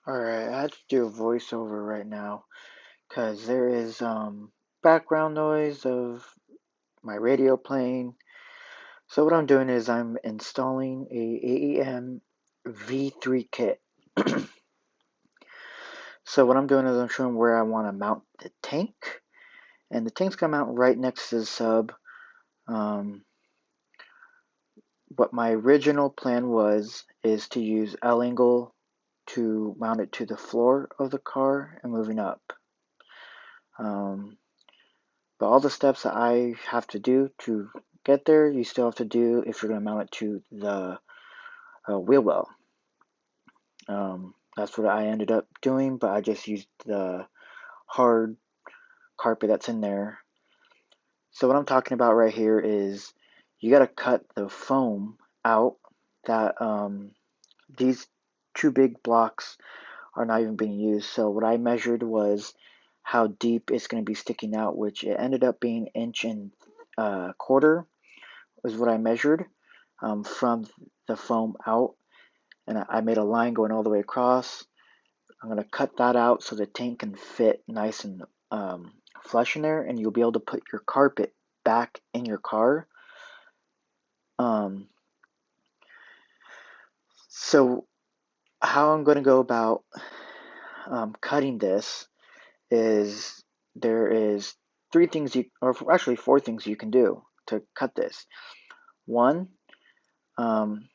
Alright, I had to do a voiceover right now because there is background noise of my radio playing. So what I'm doing is I'm installing a AEM V3 kit. So what I'm doing is I'm showing where I want to mount the tank, and the tank's gonna mount right next to the sub. Um, what my original plan was is to use L-angle to mount it to the floor of the car and moving up. Um, But all the steps that I have to do to get there, you still have to do if you're going to mount it to the wheel well. That's what I ended up doing, but I just used the hard carpet that's in there. So what I'm talking about right here is you got to cut the foam out that these two big blocks are not even being used. So what I measured was how deep it's going to be sticking out, which it ended up being inch and quarter was what I measured from the foam out, and I made a line going all the way across. I'm going to cut that out so the tank can fit nice and flush in there, and you'll be able to put your carpet back in your car. Um, so how I'm going to go about cutting this is there is three things or actually four things you can do to cut this. One, um,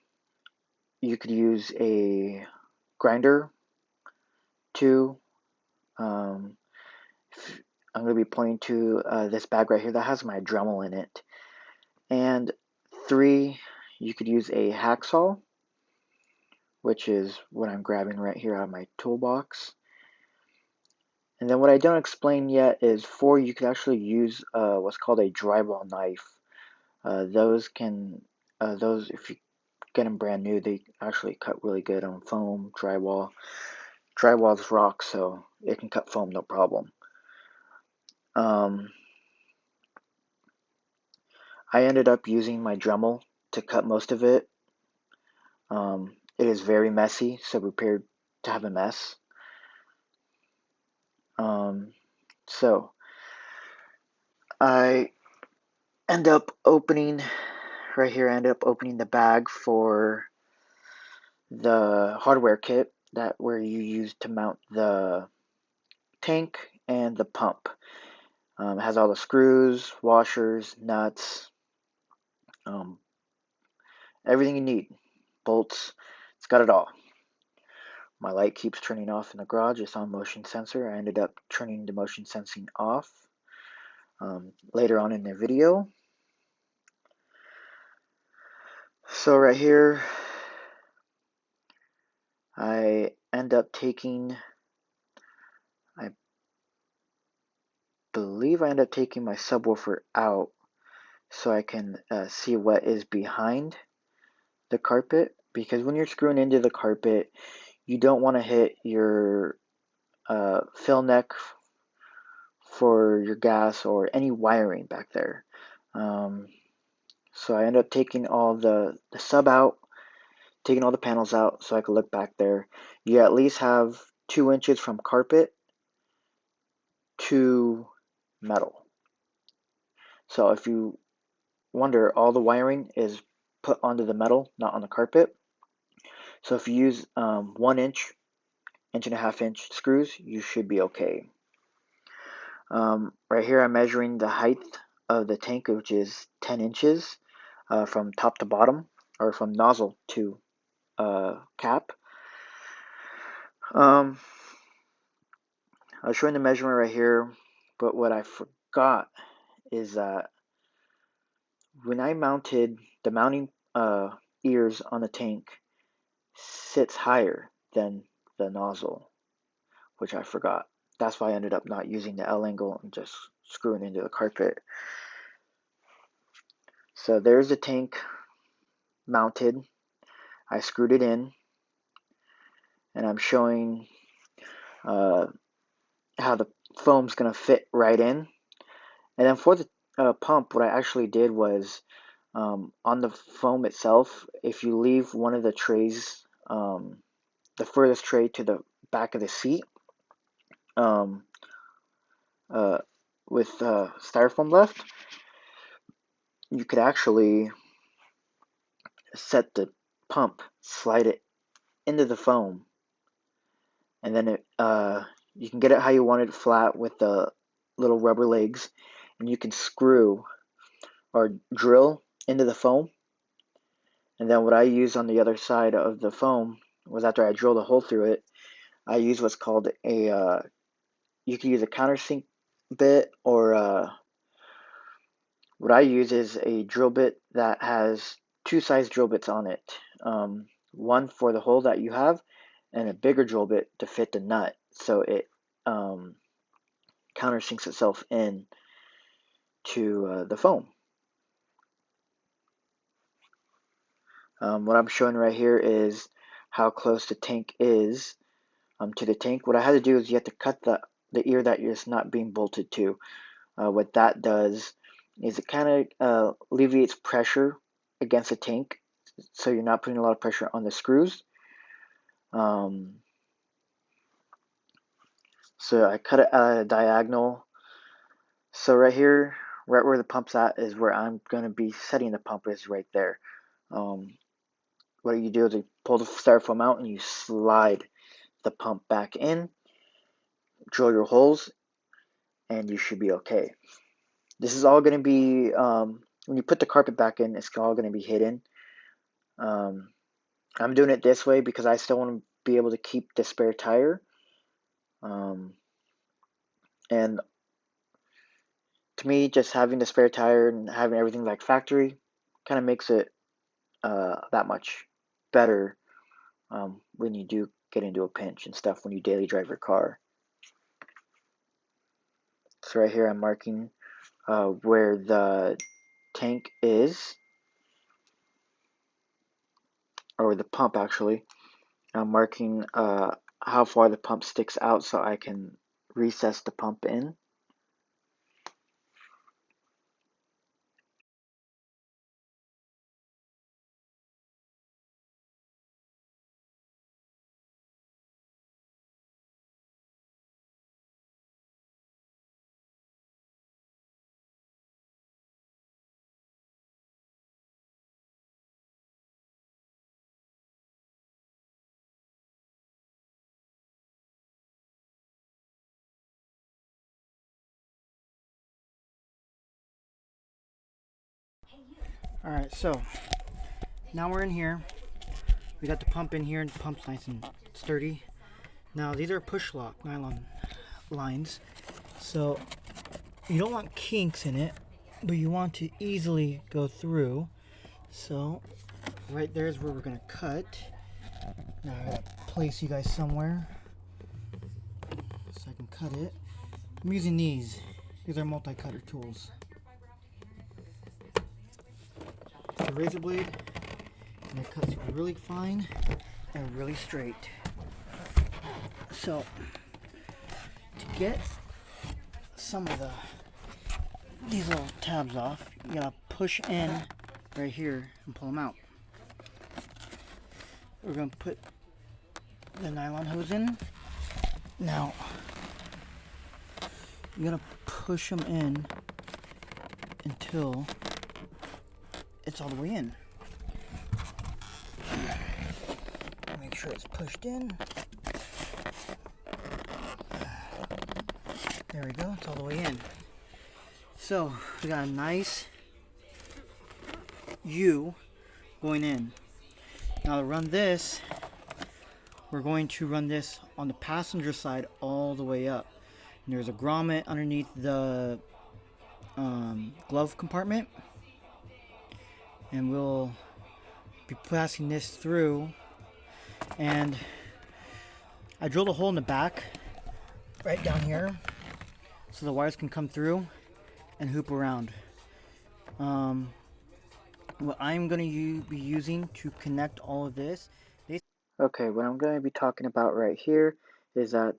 you could use a grinder. Two, um, I'm going to be pointing to this bag right here that has my Dremel in it. And three, you could use a hacksaw, which is what I'm grabbing right here out of my toolbox. And then what I don't explain yet is four, you could actually use what's called a drywall knife. Those if you get them brand new, they actually cut really good on foam, drywall. Drywall's rock, so it can cut foam no problem. I ended up using my Dremel to cut most of it. It is very messy, so prepared to have a mess. So I end up opening right here. I end up opening the bag for the hardware kit that where you use to mount the tank and the pump. It has all the screws, washers, nuts, um, everything you need, bolts. It's got it all. My light keeps turning off in the garage. It's on motion sensor. I ended up turning the motion sensing off later on in the video. So right here, I end up taking, I believe I end up taking my subwoofer out so I can see what is behind the carpet, because when you're screwing into the carpet, you don't want to hit your fill neck for your gas or any wiring back there. So I ended up taking all the sub out, taking all the panels out so I could look back there. You at least have 2 inches from carpet to metal. So if you wonder, all the wiring is put onto the metal, not on the carpet. So if you use 1 inch, inch and a half inch screws, you should be okay. Right here, I'm measuring the height of the tank, which is 10 inches from top to bottom, or from nozzle to cap. I was showing the measurement right here, but what I forgot is that when I mounted the mounting ears on the tank sits higher than the nozzle, which I forgot. That's why I ended up not using the L angle and just screwing into the carpet. So there's the tank mounted. I screwed it in, and I'm showing how the foam's going to fit right in. And then for the pump, what I actually did was on the foam itself, if you leave one of the trays, the furthest tray to the back of the seat um, with styrofoam left, you could actually set the pump, slide it into the foam, and then you can get it how you want it, flat with the little rubber legs, and you can screw or drill into the foam. And then what I use on the other side of the foam was, after I drilled a hole through it, I use what's called a you can use a countersink bit, or what I use is a drill bit that has two size drill bits on it. One for the hole that you have, and a bigger drill bit to fit the nut, so it countersinks itself in to the foam. What I'm showing right here is how close the tank is to the tank. What I had to do is you have to cut the ear that is not being bolted to. What that does is it kind of alleviates pressure against the tank, so you're not putting a lot of pressure on the screws. So I cut it at a diagonal. So right here, right where the pump's at, is where I'm going to be setting the pump, is right there. What you do is you pull the styrofoam out and you slide the pump back in, drill your holes, and you should be okay. This is all going to be, when you put the carpet back in, it's all going to be hidden. I'm doing it this way because I still want to be able to keep the spare tire. And to me, just having the spare tire and having everything like factory kind of makes it that much better when you do get into a pinch and stuff, when you daily drive your car. So right here I'm marking where the tank is, or the pump actually. I'm marking how far the pump sticks out so I can recess the pump in. Alright, so now we're in here. We got the pump in here, and the pump's nice and sturdy. Now these are push lock nylon lines, so you don't want kinks in it, but you want to easily go through. So right there is where we're gonna cut. Now I gotta place you guys somewhere so I can cut it. I'm using these. These are multi-cutter tools. It's a razor blade, and it cuts really fine and really straight. So to get some of these little tabs off, you gotta push in right here and pull them out. We're gonna put the nylon hose in. Now you're gonna push them in until it's all the way in. Make sure it's pushed in. There we go, it's all the way in. So we got a nice U going in. Now to run this, we're going to run this on the passenger side all the way up. And there's a grommet underneath the glove compartment, and we'll be passing this through. And I drilled a hole in the back right down here so the wires can come through and hoop around. What I'm going to be using to connect all of this. Okay, what I'm going to be talking about right here is that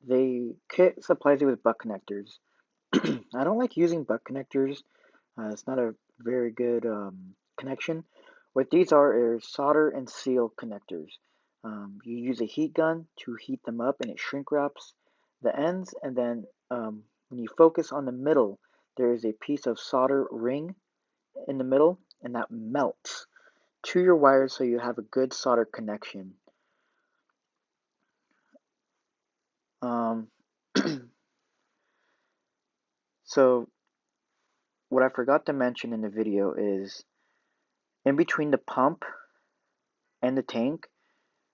kit supplies you with butt connectors. I don't like using butt connectors. It's not a very good connection. What these are solder and seal connectors. You use a heat gun to heat them up, and it shrink wraps the ends. And then when you focus on the middle, there is a piece of solder ring in the middle, and that melts to your wires so you have a good solder connection. Um, so what I forgot to mention in the video is in between the pump and the tank,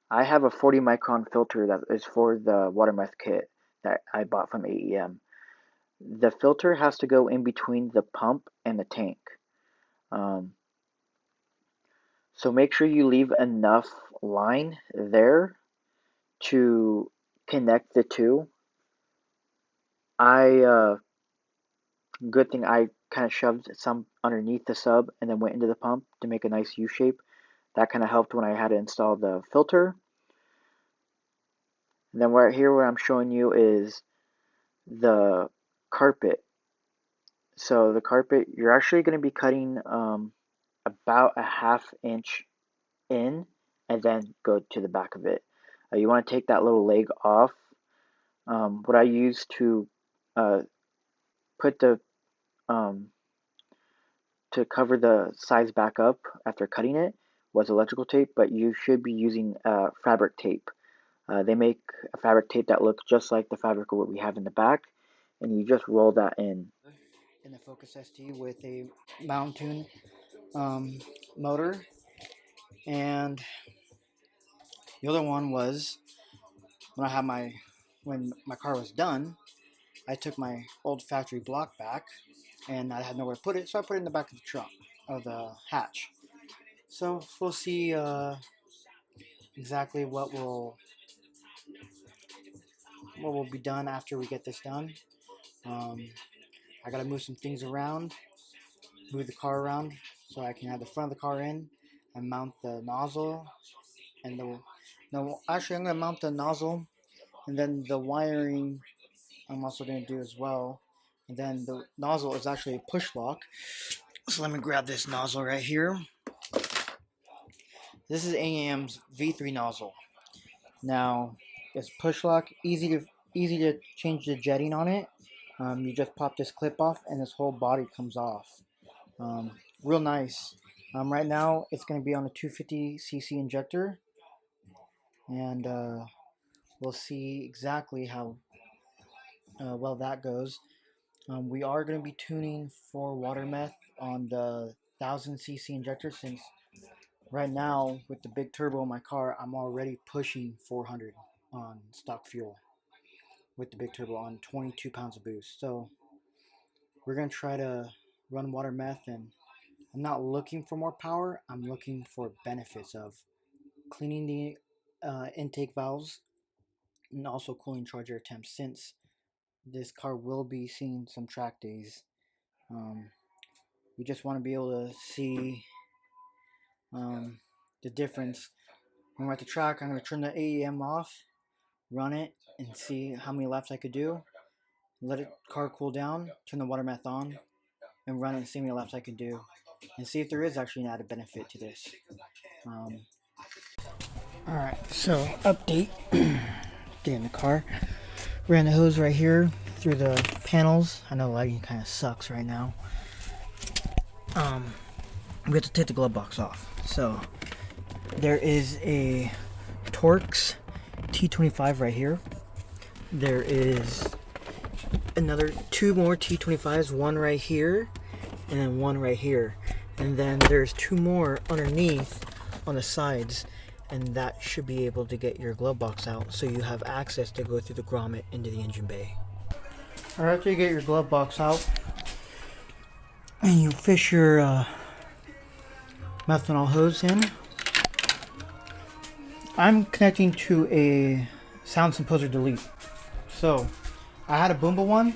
I have a 40 micron filter that is for the water meth kit that I bought from AEM. The filter has to go in between the pump and the tank. Um, so make sure you leave enough line there to connect the two. Good thing I kind of shoved some underneath the sub and then went into the pump to make a nice U shape. That kind of helped when I had to install the filter. And then right here, what I'm showing you is the carpet. So the carpet, you're actually going to be cutting about a ½ inch in and then go to the back of it. You want to take that little leg off. What I use uh, put the um, to cover the sides back up after cutting it was electrical tape, but you should be using fabric tape. They make a fabric tape that looks just like the fabric of what we have in the back, and you just roll that In the Focus ST with a Mountain motor, and the other one was when my car was done. I took my old factory block back, and I had nowhere to put it, so I put it in the back of the trunk of the hatch. So we'll see exactly what will be done after we get this done. Um, I gotta move some things around, move the car around so I can have the front of the car in and mount the nozzle and the no actually I'm gonna mount the nozzle and then the wiring I'm also gonna do as well. And then the nozzle is actually a push lock. So let me grab this nozzle right here. This is AM's V3 nozzle. Now it's push lock, easy to change the jetting on it. You just pop this clip off and this whole body comes off. Um, Real nice. Right now it's going to be on a 250cc injector, and we'll see exactly how well that goes. We are going to be tuning for water meth on the 1000cc injector, since right now with the big turbo in my car I'm already pushing 400 on stock fuel with the big turbo on 22 pounds of boost. So we're going to try to run water meth, and I'm not looking for more power, I'm looking for benefits of cleaning the intake valves and also cooling charger attempts, since this car will be seeing some track days. Um, we just want to be able to see the difference. When we're at the track, I'm going to turn the AEM off, run it, and see how many laps I could do. Let the car cool down, turn the water meth on, and run it and see how many laps I can do. And see if there is actually an added benefit to this. Um, Alright, so update. Get in the car. Ran the hose right here through the panels. I know lighting kind of sucks right now. We have to take the glove box off. So there is a Torx T25 right here. There is two more T25s, one right here and then one right here. And then there's two more underneath on the sides, and that should be able to get your glove box out so you have access to go through the grommet into the engine bay. Alright, after you get your glove box out and you fish your methanol hose in, I'm connecting to a sound composer delete. So I had a Boomba one,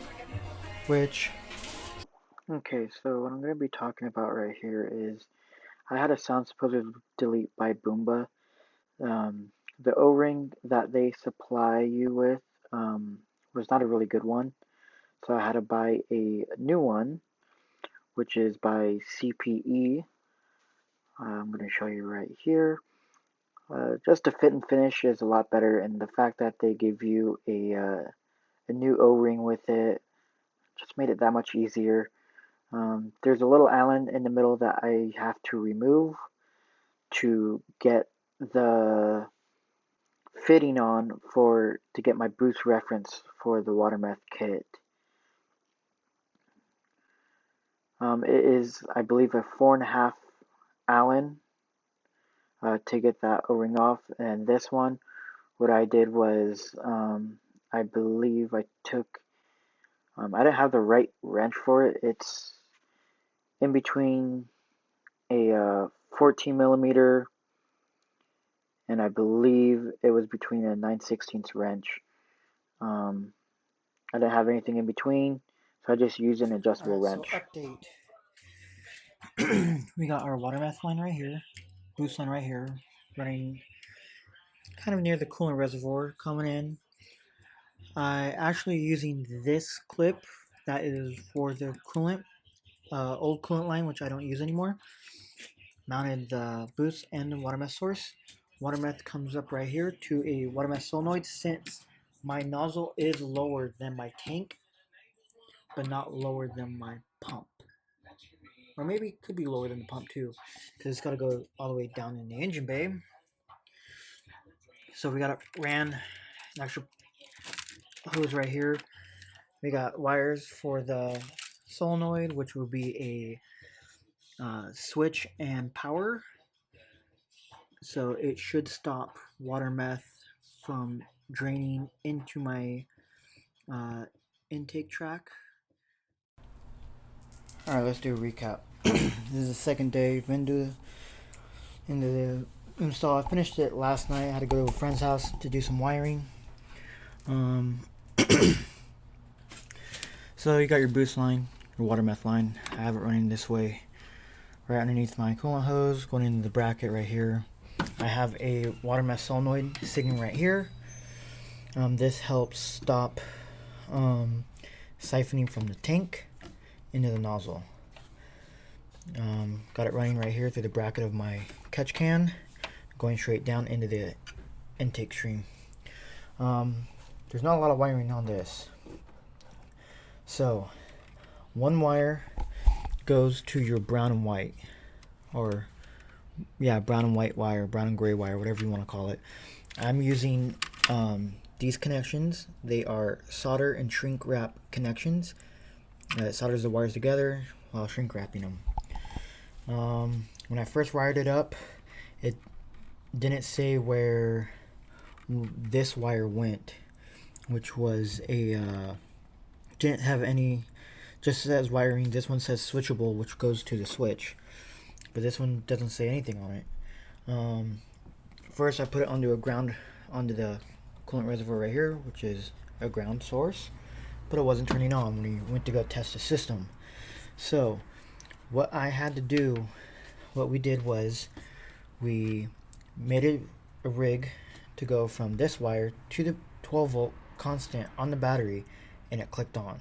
which Okay, so what I'm going to be talking about right here is I had a sound supposed delete by Boomba. The O-ring that they supply you with was not a really good one, so I had to buy a new one, which is by CPE. I'm going to show you right here. Just the fit and finish is a lot better, and the fact that they give you a new O-ring with it just made it that much easier. There's a little Allen in the middle that I have to remove to get the fitting on for to get my boost reference for the water meth kit. It is, I believe, a 4.5 Allen to get that O-ring off, and this one, what I did was, I believe I took, I didn't have the right wrench for it. It's in between a 14 millimeter, and I believe it was between a 9/16 wrench. Um, I didn't have anything in between, so I just used an adjustable Alright, so wrench. update. We got our water meth line right here, boost line right here, running kind of near the coolant reservoir coming in. I actually using this clip that is for the coolant, old coolant line, which I don't use anymore. Mounted the boost and the water meth source. Water meth comes up right here to a water meth solenoid since my nozzle is lower than my tank, but not lower than my pump. Or maybe it could be lower than the pump too, because it's got to go all the way down in the engine bay. So we got it ran an extra hose right here. We got wires for the solenoid, which will be a switch and power. So it should stop water meth from draining into my intake track. All right, let's do a recap. This is the second day. Been into the install. I finished it last night. I had to go to a friend's house to do some wiring. Um, so you got your boost line, your water meth line. I have it running this way, right underneath my coolant hose, going into the bracket right here. I have a water meth solenoid sitting right here. This helps stop siphoning from the tank into the nozzle. Got it running right here through the bracket of my catch can, going straight down into the intake stream. There's not a lot of wiring on this. So, one wire goes to your brown and white, or yeah, brown and white wire, brown and gray wire, whatever you want to call it. I'm using these connections. They are solder and shrink wrap connections. It solders the wires together while shrink wrapping them. When I first wired it up, it didn't say where this wire went, which was a didn't have any, just says wiring. This one says switchable, which goes to the switch, but this one doesn't say anything on it. First I put it onto the coolant reservoir right here, which is a ground source, but it wasn't turning on when we went to go test the system. So what we did was we made a rig to go from this wire to the 12 volt constant on the battery, and it clicked on.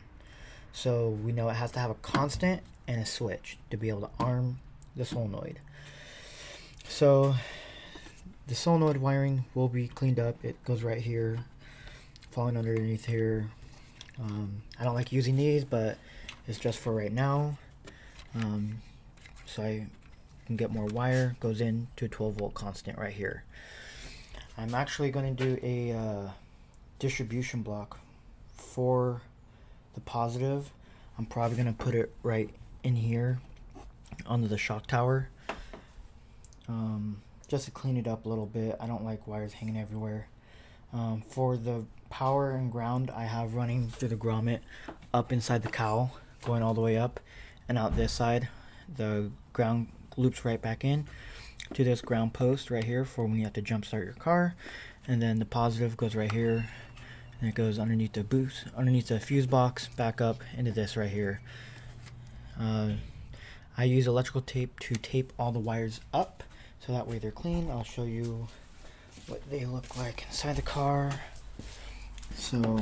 So we know it has to have a constant and a switch to be able to arm the solenoid. So the solenoid wiring will be cleaned up. It goes right here, falling underneath here. I don't like using these, but it's just for right now. So I can get more wire. Goes into a 12 volt constant right here. I'm actually going to do a distribution block for the positive. I'm probably going to put it right in here under the shock tower, just to clean it up a little bit. I don't like wires hanging everywhere. For the power and ground, I have running through the grommet up inside the cowl, going all the way up and out this side. The ground loops right back in to this ground post right here for when you have to jump start your car, and then the positive goes right here, and it goes underneath the fuse box, back up into this right here. I use electrical tape to tape all the wires up so that way they're clean. I'll show you what they look like inside the car. So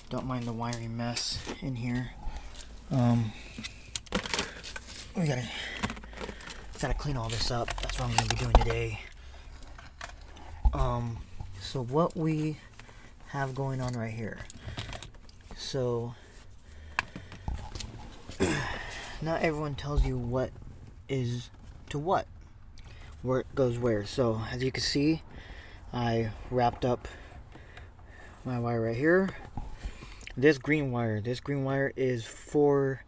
don't mind the wiring mess in here. We gotta clean all this up. That's what I'm gonna be doing today. So what we have going on right here. So not everyone tells you what is to what, where it goes where. So as you can see, I wrapped up my wire right here. This green wire is for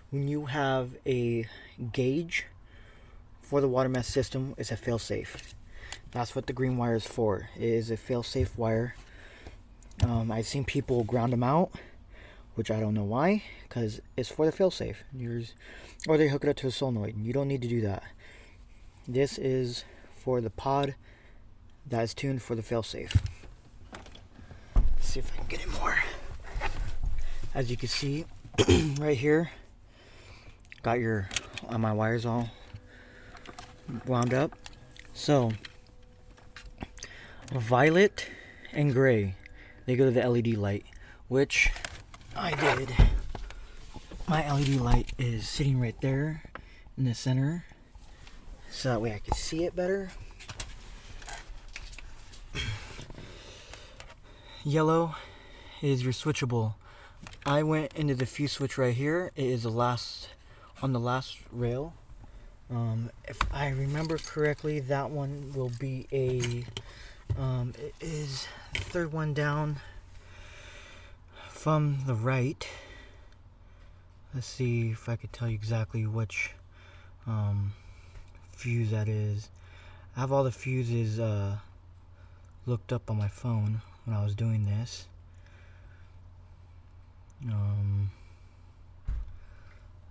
when you have a gauge for the water mesh system. It's a fail-safe. That's what the green wire is for. It is a fail-safe wire. I've seen people ground them out, which I don't know why, because it's for the fail-safe. Or they hook it up to a solenoid. You don't need to do that. This is for the pod that is tuned for the fail-safe. Let's see if I can get it more. As you can see, right here, got my wires all wound up. So, violet and gray, they go to the LED light, which I did. My LED light is sitting right there in the center, so that way I can see it better. Yellow is your switchable. I went into the fuse switch right here. It is on the last rail. If I remember correctly, that one will be it is the third one down from the right. Let's see if I could tell you exactly which fuse that is. I have all the fuses looked up on my phone when I was doing this.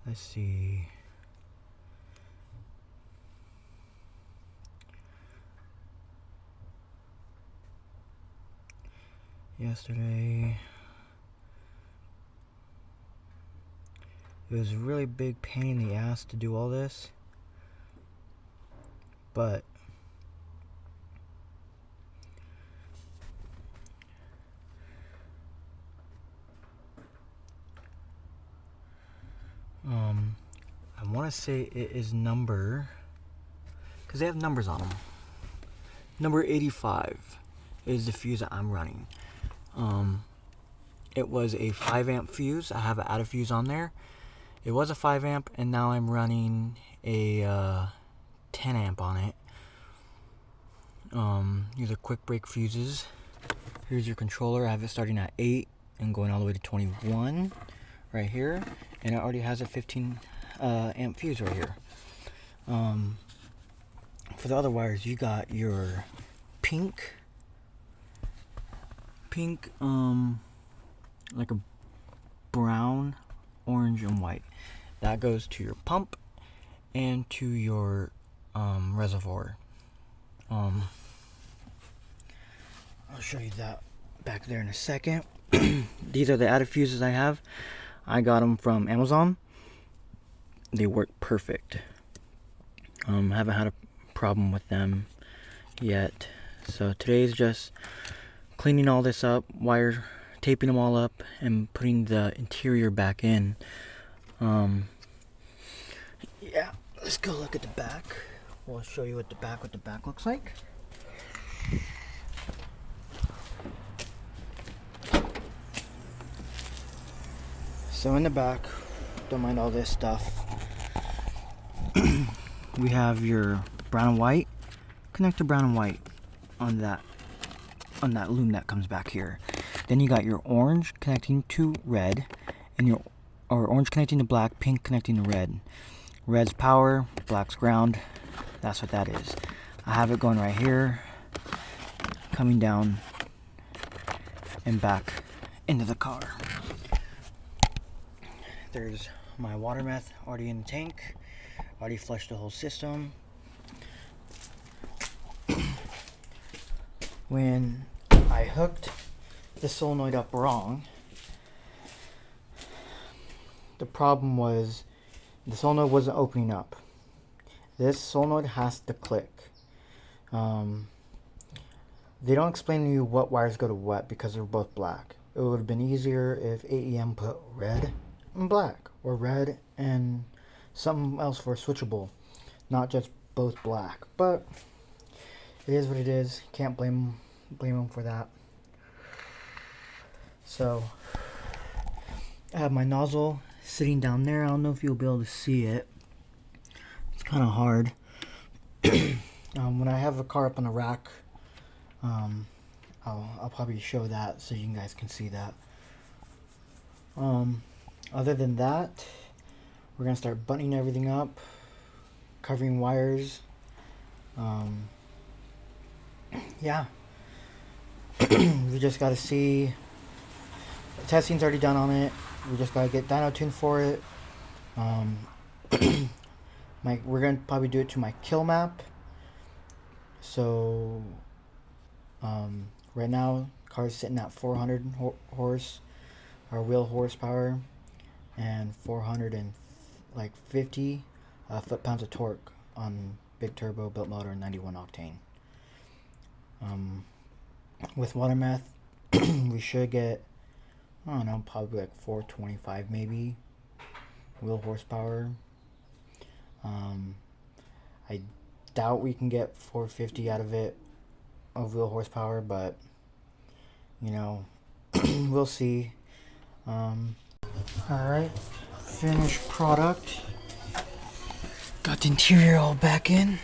Let's see. Yesterday, it was a really big pain in the ass to do all this, but I want to say it is number, because they have numbers on them. Number 85 is the fuse that I'm running. It was a 5 amp fuse. I have an added fuse on there. It was a 5 amp, and now I'm running a 10 amp on it. These are quick break fuses. Here's your controller. I have it starting at 8 and going all the way to 21 right here, and it already has a 15 amp fuse right here. For the other wires, you got your pink, like a brown, orange, and white. That goes to your pump and to your reservoir. I'll show you that back there in a second. These are the added fuses I have. I got them from Amazon. They work perfect. Haven't had a problem with them yet. So today's just cleaning all this up, wire taping them all up, and putting the interior back in. Yeah, let's go look at the back. We'll show you what the back looks like. So in the back, don't mind all this stuff. We have your brown and white. Connect to brown and white on that loom that comes back here. Then you got your orange connecting to red, and orange connecting to black, pink connecting to red. Red's power, black's ground. That's what that is. I have it going right here, coming down and back into the car. There's my water meth already in the tank. Already flushed the whole system. When I hooked the solenoid up wrong, the problem was the solenoid wasn't opening up. This solenoid has to click. They don't explain to you what wires go to what because they're both black. It would have been easier if AEM put red and black, or red and something else for switchable, not just both black. But it is what it is. Can't blame them for that. So I have my nozzle sitting down there. I don't know if you'll be able to see it. It's kind of hard. When I have a car up on a rack, I'll probably show that so you guys can see that. Other than that, we're gonna start buttoning everything up, covering wires. Yeah. We just gotta see. The testing's already done on it. We just gotta get dyno tuned for it. We're gonna probably do it to my kill map. So right now, car's sitting at 400 horse, or wheel horsepower, and 450 foot-pounds of torque on big turbo built motor, 91 octane. With water meth, we should get, I don't know, probably like 425 maybe wheel horsepower. I doubt we can get 450 out of it of wheel horsepower, but you know, we'll see. Alright, finished product. Got the interior all back in.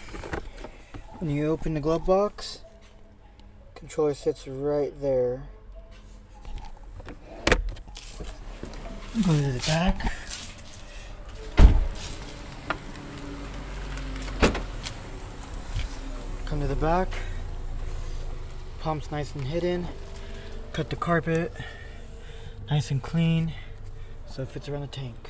When you open the glove box, controller sits right there. Go to the back. Come to the back. Pump's nice and hidden. Cut the carpet. Nice and clean. So it fits around the tank.